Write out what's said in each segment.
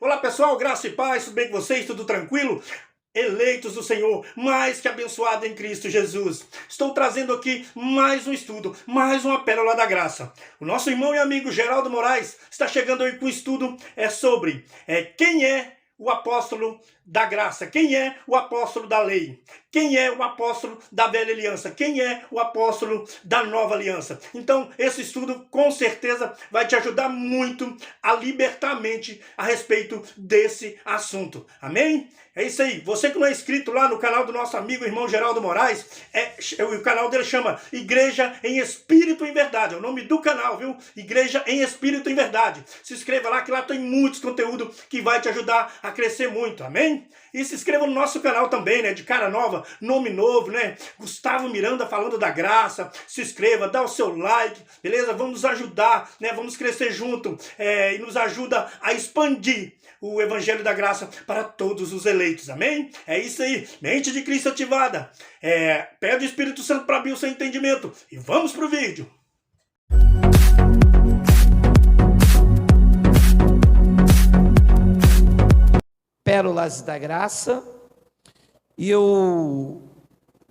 Olá pessoal, graça e paz, tudo bem com vocês? Tudo tranquilo? Eleitos do Senhor, mais que abençoado em Cristo Jesus. Estou trazendo aqui mais um estudo, mais uma pérola da graça. O nosso irmão e amigo Geraldo Moraes está chegando aí com o estudo sobre quem é o apóstolo da graça, quem é o apóstolo da lei, quem é o apóstolo da velha aliança, quem é o apóstolo da nova aliança. Então, esse estudo com certeza vai te ajudar muito a libertar a mente a respeito desse assunto. Amém? É isso aí. Você que não é inscrito lá no canal do nosso amigo irmão Geraldo Moraes, o canal dele chama Igreja em Espírito e Verdade. É o nome do canal, viu? Igreja em Espírito e Verdade. Se inscreva lá, que lá tem muitos conteúdos que vai te ajudar a crescer muito. Amém? E se inscreva no nosso canal também, né? De cara nova, nome novo, né? Gustavo Miranda falando da graça. Se inscreva, dá o seu like, beleza? Vamos nos ajudar, né? Vamos crescer junto e nos ajuda a expandir o Evangelho da Graça para todos os eleitos, amém? É isso aí, mente de Cristo ativada. Pede o Espírito Santo para abrir o seu entendimento. E vamos para o vídeo. Pérolas da Graça, e eu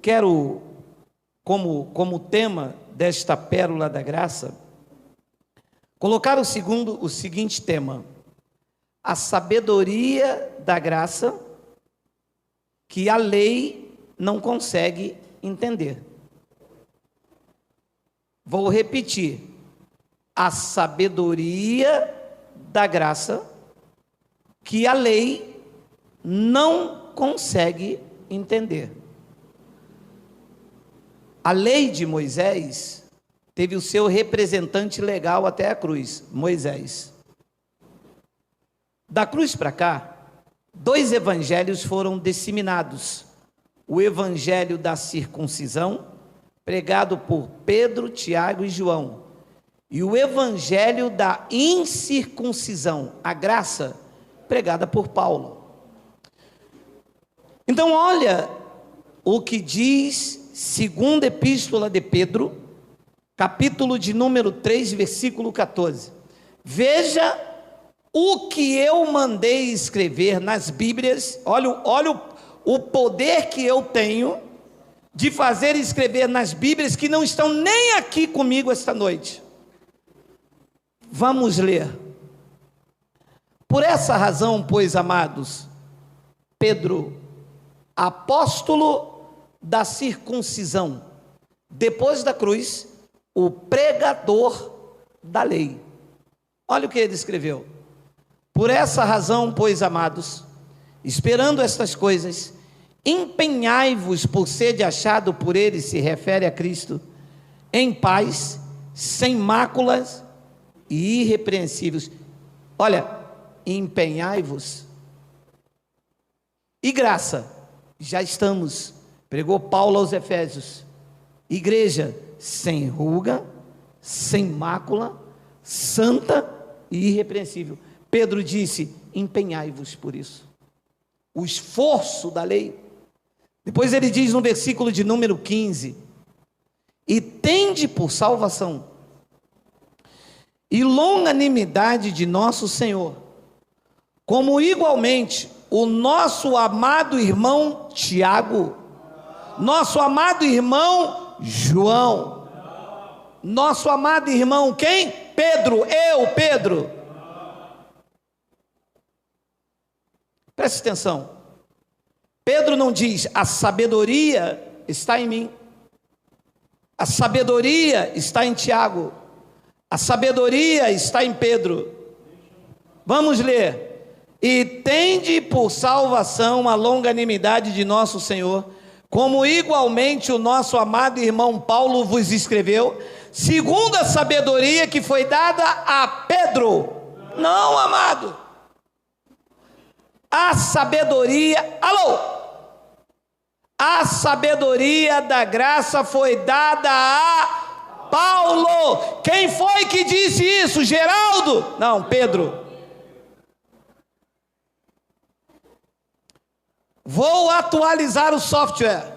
quero, como tema desta Pérola da Graça, colocar o seguinte tema: a sabedoria da graça que a lei não consegue entender. Vou repetir: a sabedoria da graça que a lei não consegue entender. A lei de Moisés teve o seu representante legal até a cruz, Moisés. Da cruz para cá, 2 evangelhos foram disseminados. O evangelho da circuncisão, pregado por Pedro, Tiago e João, e o evangelho da incircuncisão, a graça, pregada por Paulo. Então olha o que diz segunda epístola de Pedro, capítulo de número 3, versículo 14. Veja o que eu mandei escrever nas Bíblias. Olha o poder que eu tenho de fazer escrever nas Bíblias que não estão nem aqui comigo esta noite. Vamos ler. Por essa razão, pois, amados, Pedro, apóstolo da circuncisão, depois da cruz, o pregador da lei. Olha o que ele escreveu. Por essa razão, pois, amados, esperando estas coisas, empenhai-vos por sede achado por ele, se refere a Cristo, em paz, sem máculas e irrepreensíveis. Olha, empenhai-vos. E graça, já estamos, pregou Paulo aos Efésios, igreja sem ruga, sem mácula, santa e irrepreensível. Pedro disse: empenhai-vos por isso, o esforço da lei. Depois ele diz no versículo de número 15: e tende por salvação e longanimidade de nosso Senhor, como igualmente o nosso amado irmão Tiago, nosso amado irmão João, nosso amado irmão quem? Pedro, Pedro. Preste atenção. Pedro não diz: a sabedoria está em mim, a sabedoria está em Tiago, a sabedoria está em Pedro. Vamos ler. E tende por salvação a longanimidade de nosso Senhor, como igualmente o nosso amado irmão Paulo vos escreveu, segundo a sabedoria que foi dada a Pedro. Não, amado. A sabedoria, a sabedoria da graça foi dada a Paulo. Quem foi que disse isso? Geraldo? Não, Pedro. Vou atualizar o software.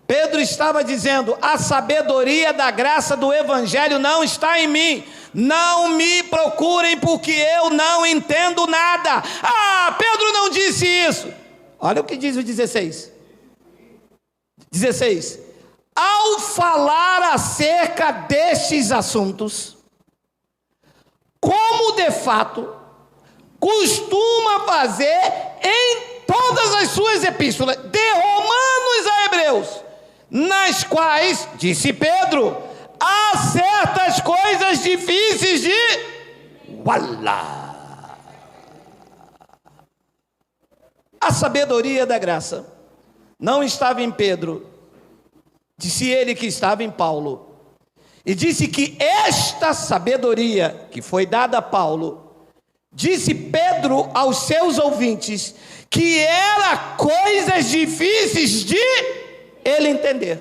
Pedro estava dizendo: a sabedoria da graça do Evangelho não está em mim. não me procurem porque eu não entendo nada. Ah, Pedro não disse isso. Olha o que diz o 16. 16. Ao falar acerca destes assuntos, como de fato costuma fazer em todas as suas epístolas, de Romanos a Hebreus, nas quais, disse Pedro, há certas coisas difíceis de... Ualá! A sabedoria da graça não estava em Pedro, disse ele que estava em Paulo, e disse que esta sabedoria que foi dada a Paulo, disse Pedro aos seus ouvintes, que era coisas difíceis de ele entender.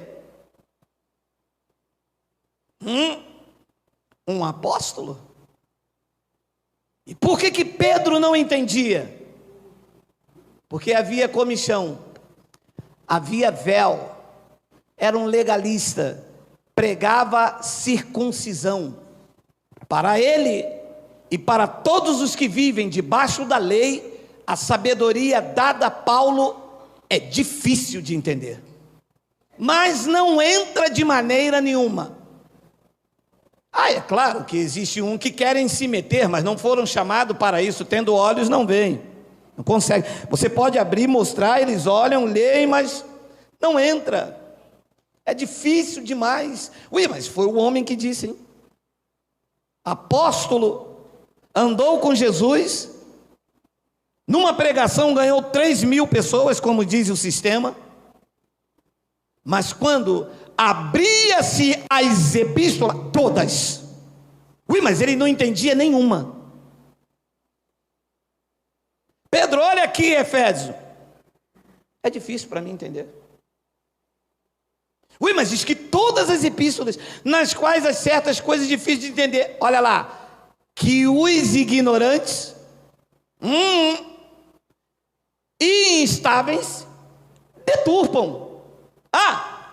Um apóstolo? E por que Pedro não entendia? Porque havia comichão, havia véu, era um legalista, pregava circuncisão. Para ele e para todos os que vivem debaixo da lei, a sabedoria dada a Paulo é difícil de entender, mas não entra de maneira nenhuma. É claro que existe um que querem se meter, mas não foram chamados para isso, tendo olhos não veem, não consegue. Você pode abrir, mostrar, eles olham, leem, mas não entra, é difícil demais. Mas foi o homem que disse, hein? Apóstolo, andou com Jesus, numa pregação ganhou 3.000 pessoas, como diz o sistema, mas quando abria-se as epístolas, todas, mas ele não entendia nenhuma. Pedro, olha aqui Efésios, é difícil para mim entender. Mas diz que todas as epístolas, nas quais as certas coisas difíceis de entender, olha lá, que os ignorantes e instáveis deturpam.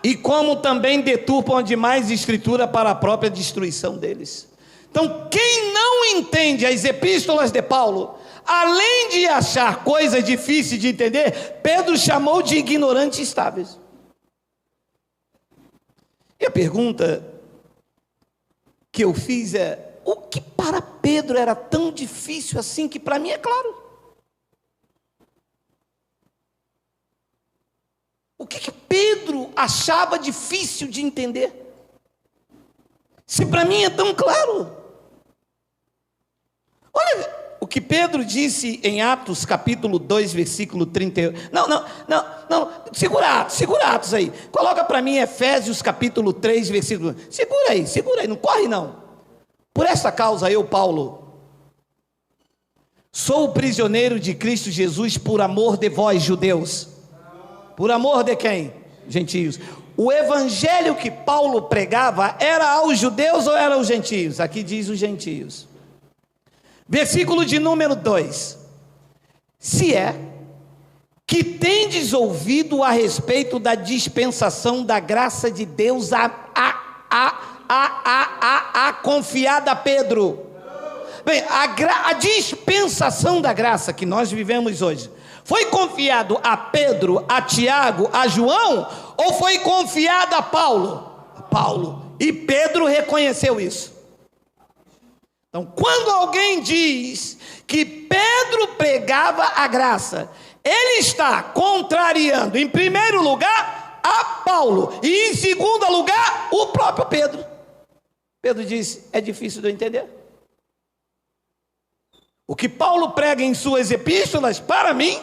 E como também deturpam a demais escritura para a própria destruição deles. Então, quem não entende as epístolas de Paulo, além de achar coisas difíceis de entender, Pedro chamou de ignorantes instáveis. E a pergunta que eu fiz é: o que para Pedro era tão difícil assim, que para mim é claro? O que Pedro achava difícil de entender? Se para mim é tão claro. Olha o que Pedro disse em Atos capítulo 2, versículo 38. Não, segura Atos aí. Coloca para mim Efésios capítulo 3, versículo 1. Segura aí, não corre não. Por essa causa eu, Paulo, sou o prisioneiro de Cristo Jesus por amor de vós, judeus. Por amor de quem? Gentios. O evangelho que Paulo pregava era aos judeus ou era aos gentios? Aqui diz os gentios. Versículo de número 2. Se é que tendes ouvido a respeito da dispensação da graça de Deus confiada a Pedro. Bem, a dispensação da graça que nós vivemos hoje, foi confiado a Pedro, a Tiago, a João, ou foi confiado a Paulo? A Paulo. E Pedro reconheceu isso. Então, quando alguém diz que Pedro pregava a graça, ele está contrariando, em primeiro lugar, a Paulo, e em segundo lugar, o próprio Pedro. Pedro disse: é difícil de eu entender. O que Paulo prega em suas epístolas, para mim,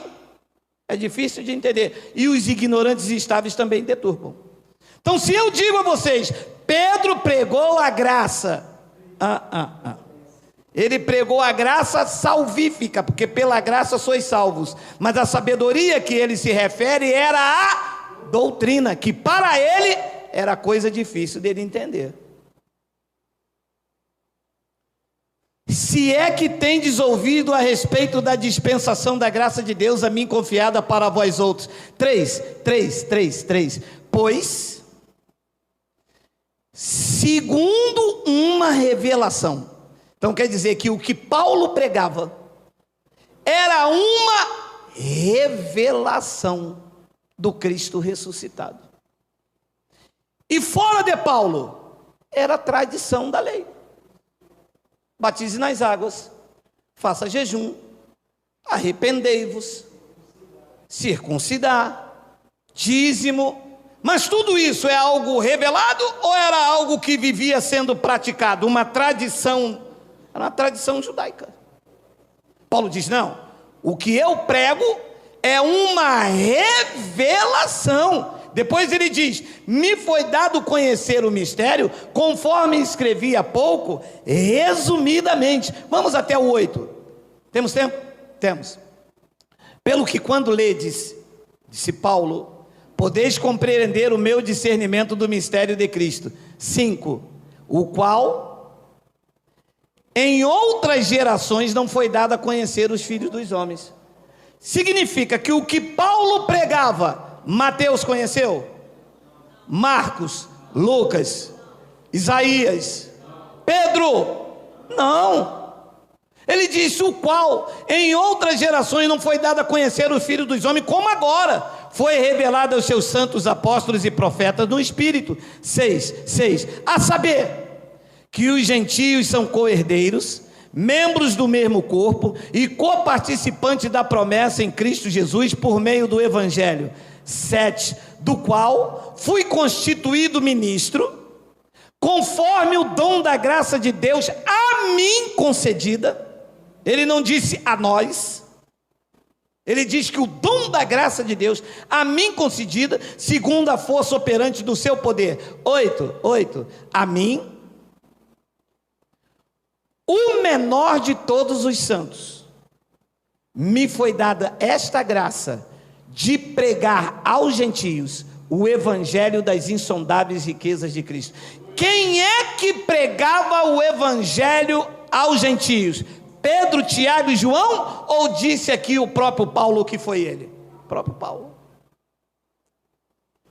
é difícil de entender. E os ignorantes e instáveis também deturpam. Então, se eu digo a vocês, Pedro pregou a graça, ele pregou a graça salvífica, porque pela graça sois salvos, mas a sabedoria que ele se refere era a doutrina, que para ele era coisa difícil dele entender. Se é que tendes ouvido a respeito da dispensação da graça de Deus a mim confiada para vós outros. 3. Pois, segundo uma revelação, Então quer dizer que o que Paulo pregava era uma revelação do Cristo ressuscitado. E fora de Paulo, era a tradição da lei. Batize nas águas, faça jejum, arrependei-vos, circuncidar, dízimo. Mas tudo isso é algo revelado ou era algo que vivia sendo praticado? Uma tradição, era uma tradição judaica. Paulo diz, não, o que eu prego é uma revelação. Depois ele diz, me foi dado conhecer o mistério, conforme escrevi há pouco, resumidamente. Vamos até o 8. Temos tempo? Temos. Pelo que quando ledes, disse Paulo, podeis compreender o meu discernimento do mistério de Cristo. 5. O qual em outras gerações não foi dado a conhecer os filhos dos homens. Significa que o que Paulo pregava, Mateus conheceu? Marcos, Lucas, Isaías, Pedro? Não. Ele disse, o qual em outras gerações não foi dado a conhecer os filhos dos homens, como agora foi revelado aos seus santos apóstolos e profetas no Espírito. 6. A saber, que os gentios são co-herdeiros, membros do mesmo corpo e coparticipantes da promessa em Cristo Jesus por meio do Evangelho. 7. Do qual fui constituído ministro, conforme o dom da graça de Deus a mim concedida. Ele não disse a nós, ele diz que o dom da graça de Deus a mim concedida, segundo a força operante do seu poder. 8. A mim, o menor de todos os santos, me foi dada esta graça de pregar aos gentios o evangelho das insondáveis riquezas de Cristo. Quem é que pregava o evangelho aos gentios? Pedro, Tiago e João? Ou disse aqui o próprio Paulo que foi ele? O próprio Paulo.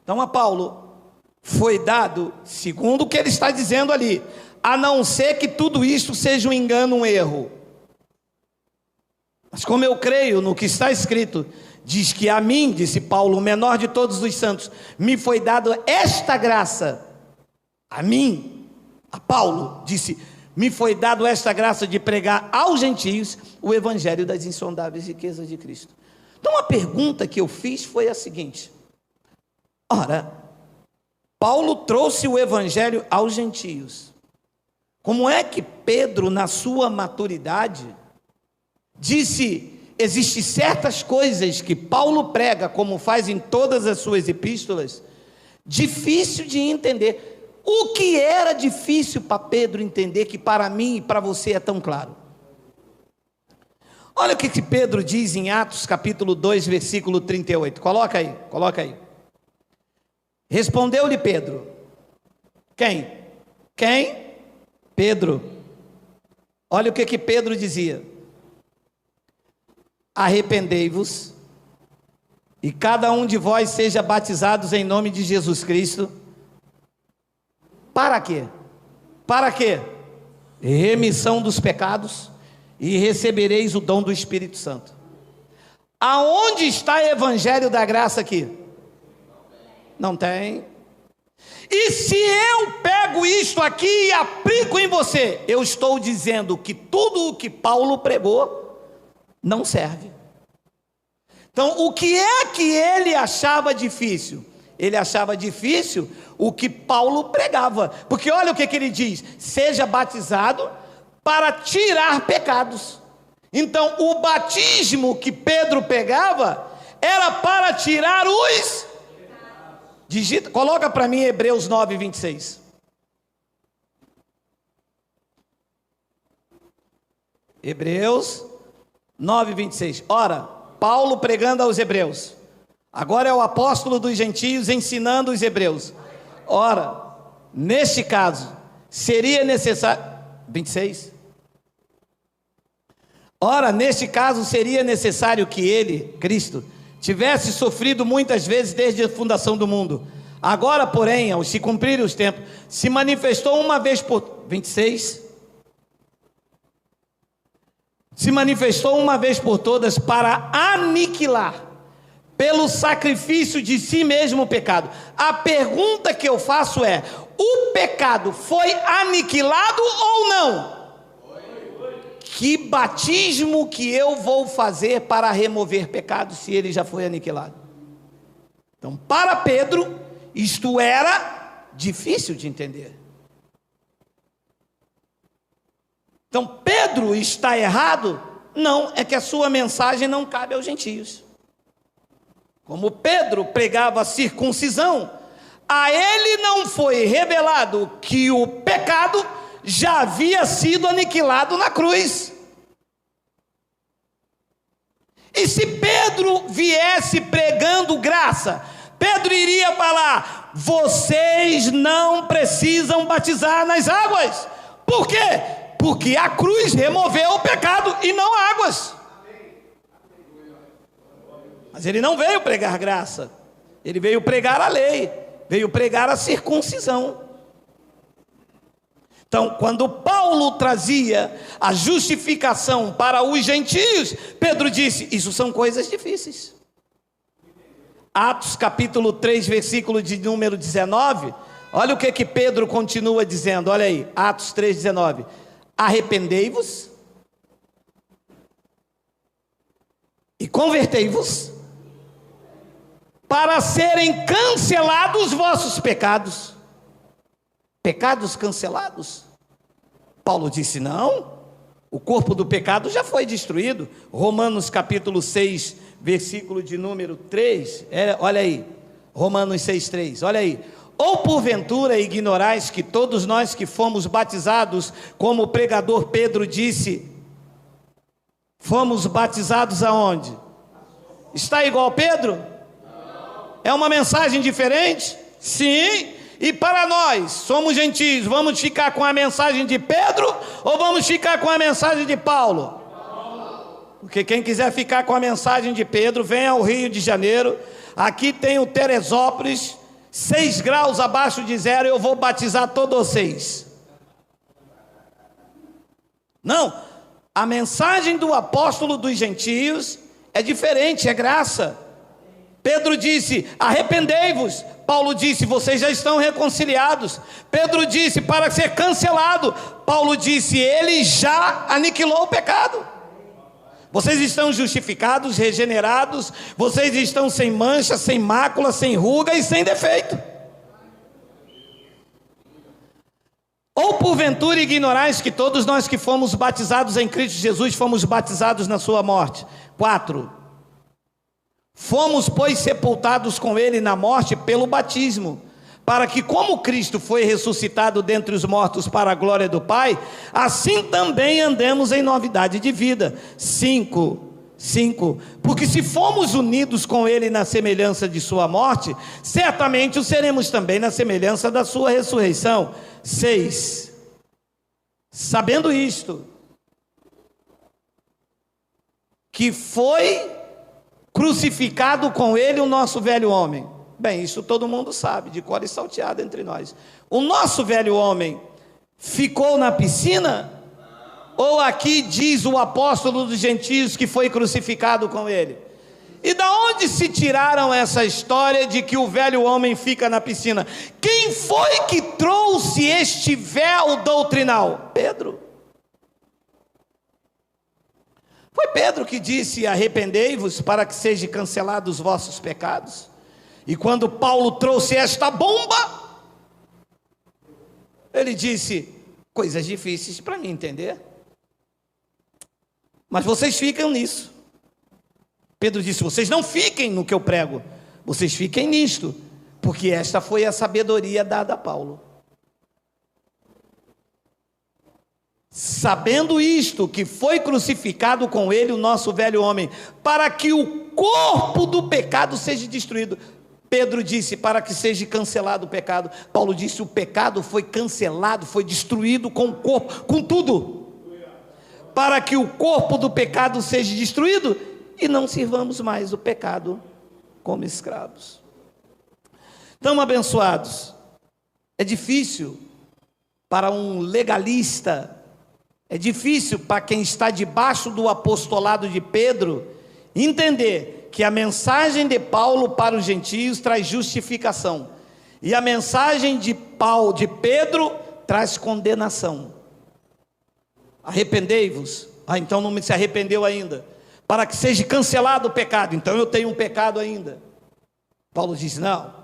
Então a Paulo foi dado, segundo o que ele está dizendo ali, a não ser que tudo isso seja um engano, um erro. Mas como eu creio no que está escrito, diz que a mim, disse Paulo, o menor de todos os santos, me foi dado esta graça. A mim, a Paulo, disse, me foi dado esta graça de pregar aos gentios o evangelho das insondáveis riquezas de Cristo. Então a pergunta que eu fiz foi a seguinte: ora, Paulo trouxe o evangelho aos gentios. Como é que Pedro, na sua maturidade, disse, existem certas coisas que Paulo prega, como faz em todas as suas epístolas, difícil de entender. O que era difícil para Pedro entender, que para mim e para você é tão claro? Olha o que Pedro diz em Atos capítulo 2, versículo 38. Coloca aí. Respondeu-lhe Pedro. Quem? Pedro. Olha o que Pedro dizia. Arrependei-vos e cada um de vós seja batizados em nome de Jesus Cristo. Para quê? Para quê? Remissão dos pecados, e recebereis o dom do Espírito Santo. Aonde está o evangelho da graça aqui? Não tem. E se eu pego isto aqui e aplico em você, eu estou dizendo que tudo o que Paulo pregou não serve. Então, o que é que ele achava difícil? Ele achava difícil o que Paulo pregava, porque olha o que ele diz: seja batizado para tirar pecados. Então o batismo que Pedro pegava era para tirar os... Coloca para mim Hebreus 9, 26. Hebreus 9, 26. Ora, Paulo pregando aos hebreus, agora é o apóstolo dos gentios ensinando os hebreus. Ora, neste caso, seria necessário... 26. Ora, neste caso, seria necessário que ele, Cristo, tivesse sofrido muitas vezes desde a fundação do mundo. Agora, porém, ao se cumprirem os tempos, se manifestou uma vez por... 26. se manifestou uma vez por todas para aniquilar, pelo sacrifício de si mesmo o pecado. A pergunta que eu faço é: o pecado foi aniquilado ou não? Que batismo que eu vou fazer para remover pecado se ele já foi aniquilado? Então, para Pedro, isto era difícil de entender. Então, Pedro está errado? Não, é que a sua mensagem não cabe aos gentios. Como Pedro pregava a circuncisão, a ele não foi revelado que o pecado já havia sido aniquilado na cruz. E se Pedro viesse pregando graça, Pedro iria falar: vocês não precisam batizar nas águas. Por quê? Porque a cruz removeu o pecado e não águas. Mas ele não veio pregar graça, ele veio pregar a lei, veio pregar a circuncisão. Então, quando Paulo trazia a justificação para os gentios, Pedro disse: isso são coisas difíceis. Atos capítulo 3, versículo de número 19, olha o que Pedro continua dizendo, olha aí, Atos 3, 19. Arrependei-vos e convertei-vos, para serem cancelados os vossos pecados. Pecados cancelados? Paulo disse: não, o corpo do pecado já foi destruído. Romanos capítulo 6, versículo de número 3, olha aí, Romanos 6, 3, olha aí. Ou porventura ignorais que todos nós que fomos batizados, como o pregador Pedro disse, fomos batizados aonde? Está igual Pedro? É uma mensagem diferente? Sim. E para nós, somos gentios, vamos ficar com a mensagem de Pedro ou vamos ficar com a mensagem de Paulo? Porque quem quiser ficar com a mensagem de Pedro, venha ao Rio de Janeiro. Aqui tem o Teresópolis, 6 graus abaixo de zero, eu vou batizar todos vocês. Não, a mensagem do apóstolo dos gentios é diferente, é graça. Pedro disse: arrependei-vos. Paulo disse: vocês já estão reconciliados. Pedro disse: para ser cancelado. Paulo disse: ele já aniquilou o pecado. Vocês estão justificados, regenerados, vocês estão sem mancha, sem mácula, sem ruga e sem defeito. Ou porventura ignorais que todos nós que fomos batizados em Cristo Jesus, fomos batizados na sua morte. 4. Fomos, pois, sepultados com ele na morte pelo batismo, para que, como Cristo foi ressuscitado dentre os mortos para a glória do Pai, assim também andemos em novidade de vida. 5. Porque se fomos unidos com ele na semelhança de sua morte, certamente o seremos também na semelhança da sua ressurreição. 6. Sabendo isto, que foi crucificado com ele o nosso velho homem. Bem, isso todo mundo sabe, de cor e salteado entre nós. O nosso velho homem ficou na piscina? Ou aqui diz o apóstolo dos gentios que foi crucificado com ele? E da onde se tiraram essa história de que o velho homem fica na piscina? Quem foi que trouxe este véu doutrinal? Pedro. Foi Pedro que disse: arrependei-vos para que sejam cancelados os vossos pecados. E quando Paulo trouxe esta bomba, ele disse: coisas difíceis para mim entender, mas vocês ficam nisso. Pedro disse: vocês não fiquem no que eu prego, vocês fiquem nisto, porque esta foi a sabedoria dada a Paulo. Sabendo isto, que foi crucificado com ele o nosso velho homem, para que o corpo do pecado seja destruído. Pedro disse: para que seja cancelado o pecado. Paulo disse: o pecado foi cancelado, foi destruído com o corpo, com tudo. Para que o corpo do pecado seja destruído e não sirvamos mais o pecado como escravos. Então, abençoados, é difícil para um legalista É difícil para quem está debaixo do apostolado de Pedro entender que a mensagem de Paulo para os gentios traz justificação e a mensagem de Pedro traz condenação. Arrependei-vos. Então não se arrependeu ainda. Para que seja cancelado o pecado. Então eu tenho um pecado ainda. Paulo diz: não.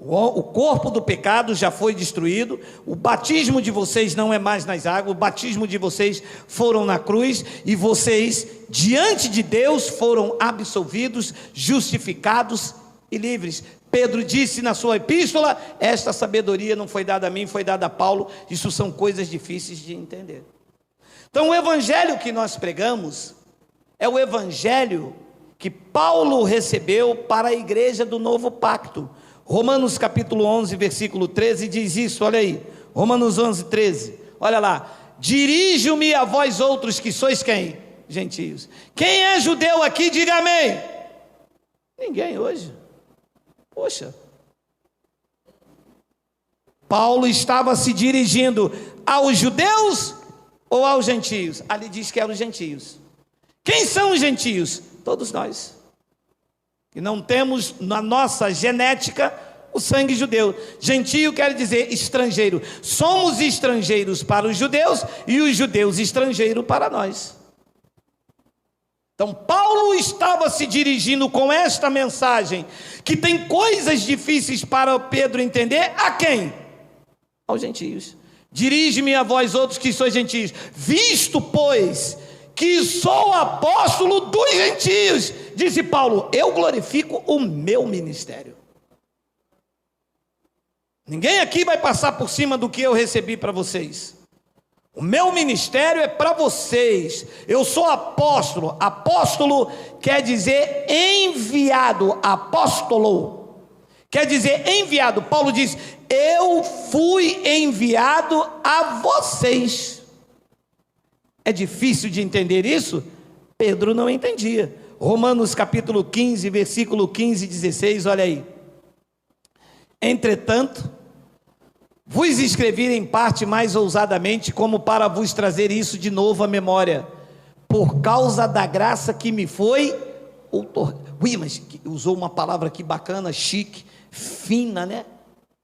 O corpo do pecado já foi destruído, o batismo de vocês não é mais nas águas, o batismo de vocês foram na cruz, e vocês, diante de Deus, foram absolvidos, justificados e livres. Pedro disse na sua epístola: esta sabedoria não foi dada a mim, foi dada a Paulo. Isso são coisas difíceis de entender. Então o evangelho que nós pregamos é o evangelho que Paulo recebeu para a igreja do novo pacto. Romanos capítulo 11, versículo 13 diz isso, olha aí, Romanos 11, 13, olha lá: dirijo-me a vós outros que sois quem? Gentios. Quem é judeu aqui, diga amém. Ninguém hoje. Poxa. Paulo estava se dirigindo aos judeus ou aos gentios? Ali diz que eram os gentios. Quem são os gentios? Todos nós. Que não temos na nossa genética o sangue judeu. Gentio quer dizer estrangeiro. Somos estrangeiros para os judeus e os judeus estrangeiros para nós. Então Paulo estava se dirigindo com esta mensagem, que tem coisas difíceis para Pedro entender, a quem? Aos gentios. Dirige-me a vós outros que sois gentios, visto pois que sou apóstolo dos gentios, disse Paulo, eu glorifico o meu ministério. Ninguém aqui vai passar por cima do que eu recebi para vocês. O meu ministério é para vocês. Eu sou apóstolo. Apóstolo quer dizer enviado. Apóstolo quer dizer enviado. Paulo diz: eu fui enviado a vocês. É difícil de entender isso? Pedro não entendia. Romanos capítulo 15, versículo 15 e 16, olha aí. Entretanto, vos escrevi em parte mais ousadamente, como para vos trazer isso de novo à memória, por causa da graça que me foi outorgada. Ui, mas usou uma palavra aqui bacana, chique, fina, né?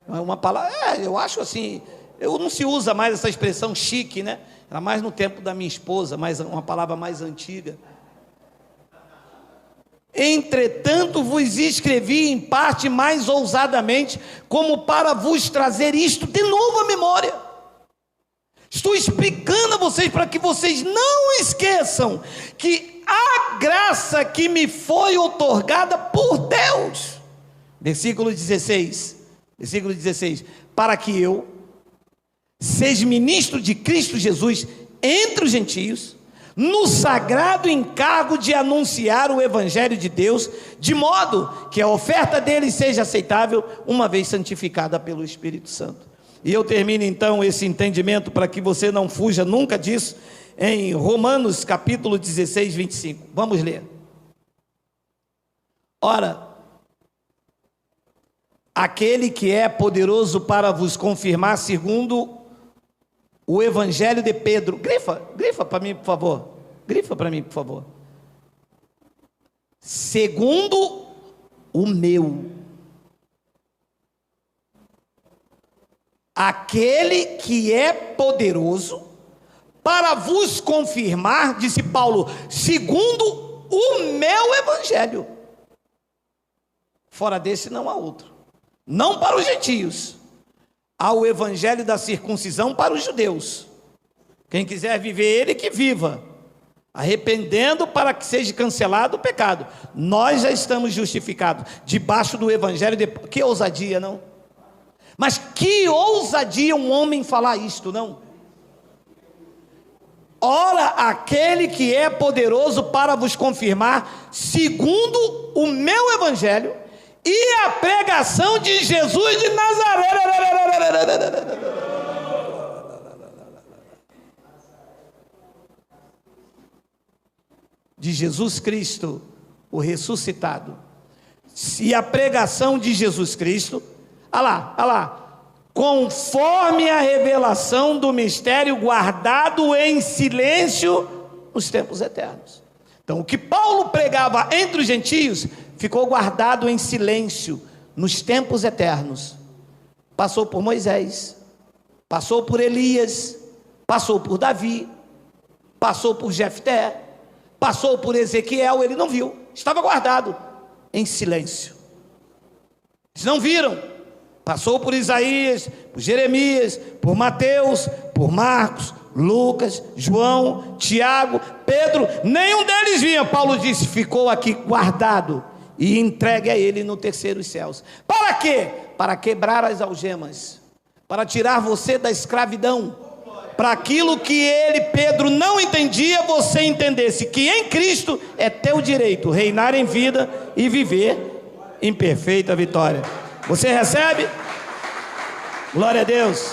É uma palavra, eu acho assim, não se usa mais essa expressão chique, né? Era mais no tempo da minha esposa, mas uma palavra mais antiga. Entretanto vos escrevi em parte mais ousadamente, como para vos trazer isto de novo à memória. Estou explicando a vocês para que vocês não esqueçam que a graça que me foi outorgada por Deus. Versículo 16, para que eu seja ministro de Cristo Jesus entre os gentios, no sagrado encargo de anunciar o evangelho de Deus, de modo que a oferta deles seja aceitável, uma vez santificada pelo Espírito Santo. E eu termino então esse entendimento, para que você não fuja nunca disso, em Romanos capítulo 16, 25. Vamos ler. Ora, aquele que é poderoso para vos confirmar segundo o evangelho de Pedro. Grifa para mim, por favor. Grifa para mim, por favor. Segundo o meu. Aquele que é poderoso para vos confirmar, disse Paulo, segundo o meu evangelho. Fora desse não há outro. Não para os gentios. Há o evangelho da circuncisão para os judeus. Quem quiser viver ele, que viva, arrependendo para que seja cancelado o pecado. Nós já estamos justificados debaixo do evangelho de... Que ousadia, não? Mas que ousadia um homem falar isto, não? Ora, aquele que é poderoso para vos confirmar segundo o meu evangelho e a pregação de Jesus de Nazaré. De Jesus Cristo, o ressuscitado. E a pregação de Jesus Cristo, olha lá, conforme a revelação do mistério guardado em silêncio nos tempos eternos. Então, o que Paulo pregava entre os gentios ficou guardado em silêncio nos tempos eternos. Passou por Moisés, passou por Elias, passou por Davi, passou por Jefté, passou por Ezequiel, ele não viu, estava guardado em silêncio. Eles não viram. Passou por Isaías, por Jeremias, por Mateus, por Marcos, Lucas, João, Tiago, Pedro, nenhum deles via. Paulo disse, ficou aqui guardado e entregue a ele no terceiros céus. Para quê? Para quebrar as algemas, para tirar você da escravidão, para aquilo que ele, Pedro, não entendia, você entendesse que em Cristo é teu direito reinar em vida e viver em perfeita vitória. Você recebe? Glória a Deus.